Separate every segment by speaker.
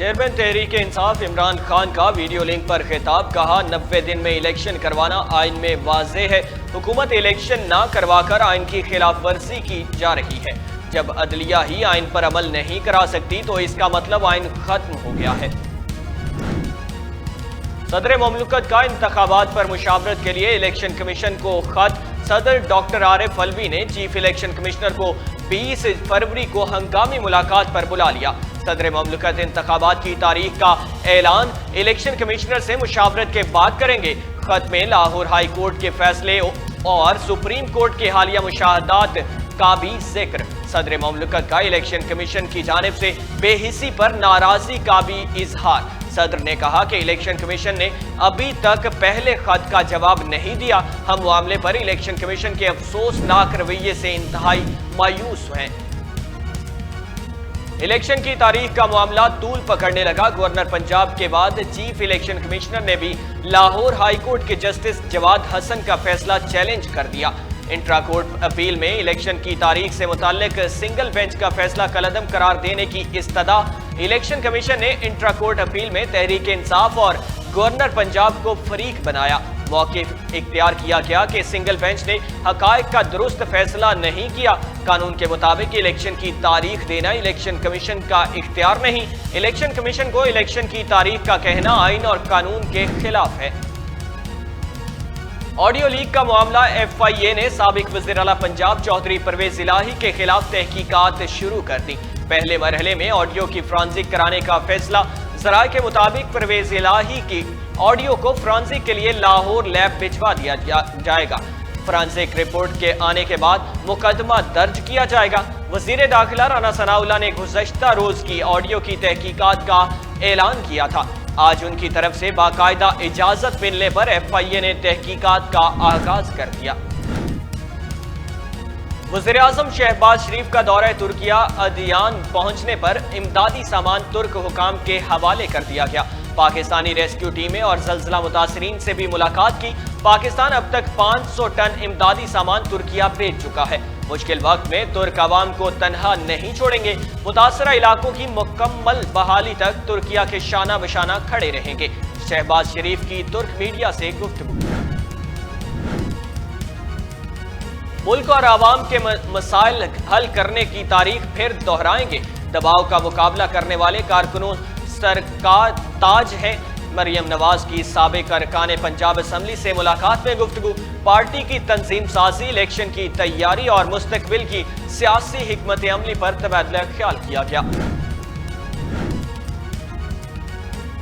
Speaker 1: Chairman Tehreek Insaf Imran Khan का video link पर खिताब, कहा 90 दिन में इलेक्शन करवाना आइन में वाज़ेह है। हुकूमत इलेक्शन ना करवाकर आइन की खिलाफ वर्जी की जा रही है। जब अदलिया ही आइन पर अमल नहीं करा सकती तो इसका मतलब आइन खत्म हो गया है। सदर मुमलिकत का इंतखाबात पर मुशावरत के लिए इलेक्शन कमीशन को खत। सदर डॉक्टर आरिफ अलवी ने चीफ इलेक्शन कमिश्नर को 20 फरवरी को हंगामी मुलाकात पर बुला लिया। सदर मुमलिकत इंतखाबात की तारीख का ऐलान इलेक्शन कमिश्नर से मुशावरत के बाद करेंगे। खत में लाहौर हाई कोर्ट के फैसले और सुप्रीम कोर्ट के हालिया मुशाहदात का भी जिक्र। सदर मुमलिकत का इलेक्शन कमीशन की जानिब से बेहिसी पर नाराजगी का भी इजहार। सदर ने कहा कि इलेक्शन कमीशन ने अभी तक पहले खत का जवाब नहीं दिया। हम मामले पर इलेक्शन कमीशन के अफसोसनाक रवैये से इंतहाई मायूस हैं। इलेक्शन की तारीख का मामला तूल पकड़ने लगा। गवर्नर पंजाब के बाद चीफ इलेक्शन कमिश्नर ने भी लाहौर हाई कोर्ट के जस्टिस जवाद हसन का फैसला चैलेंज कर दिया। इंट्रा कोर्ट अपील में इलेक्शन की तारीख से मुताल्लिक सिंगल बेंच का फैसला कलअदम करार देने की इस्तदा। इलेक्शन कमीशन ने इंट्रा कोर्ट अपील में तहरीक इंसाफ और गवर्नर पंजाब को फरीक बनाया। मौक़िफ़ इख्तियार किया गया कि सिंगल बेंच ने हकायक का दुरुस्त फैसला नहीं किया। कानून के मुताबिक इलेक्शन की तारीख देना इलेक्शन कमीशन का इख्तियार नहीं। इलेक्शन कमीशन को इलेक्शन की तारीख का कहना आइन और कानून के खिलाफ है। ऑडियो लीक का मामला, FIA ने साबिक वज़ीर आला पंजाब चौधरी परवेज इलाही के खिलाफ तहकीकात शुरू कर दी। पहले मरहले में ऑडियो की फ्रांसिक कराने का फैसला। ज़राए के मुताबिक परवेज इलाही की ऑडियो को फ्रांसिक के लिए लाहौर लैब भिजवा दिया जाएगा। फ्रांसिक रिपोर्ट के आने के बाद मुकदमा दर्ज किया जाएगा। वज़ीर दाखिला राना सनाउल्लाह ने गुज़श्ता रोज की ऑडियो की तहकीकात का ऐलान किया था। आज उनकी तरफ से बाकायदा इजाजत मिलने पर FIA ने तहकीकात का आगाज कर दिया। वज़ीर आज़म शहबाज शरीफ का दौरा तुर्किया अदियान पहुंचने पर इमदादी सामान तुर्क हुकाम के हवाले कर दिया गया। पाकिस्तानी रेस्क्यू टीमें और जल्जला मुतासरीन से भी मुलाकात की। पाकिस्तान अब तक 500 टन इमदादी सामान तुर्किया भेज चुका है। मुश्किल वक्त में तुर्क अवाम को तनहा नहीं छोड़ेंगे। मुतासरा इलाकों की मुकम्मल बहाली तक तुर्किया के शाना बशाना खड़े रहेंगे। शहबाज शरीफ की तुर्क मीडिया से गुफ्तगू। मुल्क और आवाम के मसाइल हल करने की तारीख फिर दोहराएंगे। दबाव का मुकाबला करने वाले कारकुनों सरकार ताज है। मरियम नवाज की साबिक अरकान पंजाब असम्बली से मुलाकात में गुफ्तगू। पार्टी की तंजीम साजी, इलेक्शन की तैयारी और मुस्तकबिल की सियासी हिकमत अमली पर तबादला ख्याल किया गया।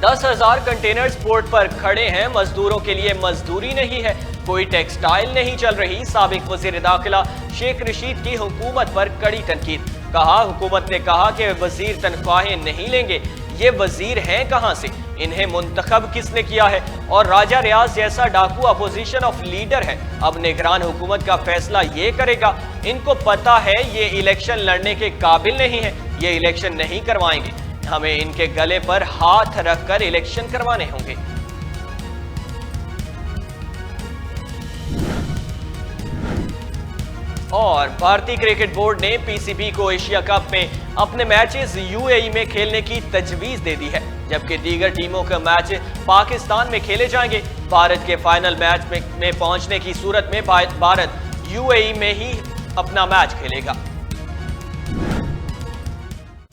Speaker 1: 10,000 कंटेनर्स पोर्ट पर खड़े हैं। मजदूरों के लिए मजदूरी नहीं है, कोई टेक्सटाइल नहीं चल रही। साबिक वजीर दाखिला शेख रशीद की हुकूमत पर कड़ी तनकीद। कहा, हुकूमत ने कहा कि वजीर तनख्वाहें नहीं लेंगे। ये वजीर हैं कहां से? इन्हें मुंतखब किसने किया है? और राजा रियाज जैसा डाकू अपोजिशन ऑफ लीडर है। अब निगरान हुकूमत का फैसला ये करेगा। इनको पता है ये इलेक्शन लड़ने के काबिल नहीं है, ये इलेक्शन नहीं करवाएंगे। हमें इनके गले पर हाथ रखकर इलेक्शन करवाने होंगे। और भारतीय क्रिकेट बोर्ड ने PCB को एशिया कप में अपने मैचेस UAE में खेलने की तजवीज़ दे दी है, जबकि दीगर टीमों के मैच पाकिस्तान में खेले जाएंगे। भारत के फाइनल मैच में पहुंचने की सूरत में भारत UAE में ही अपना मैच खेलेगा।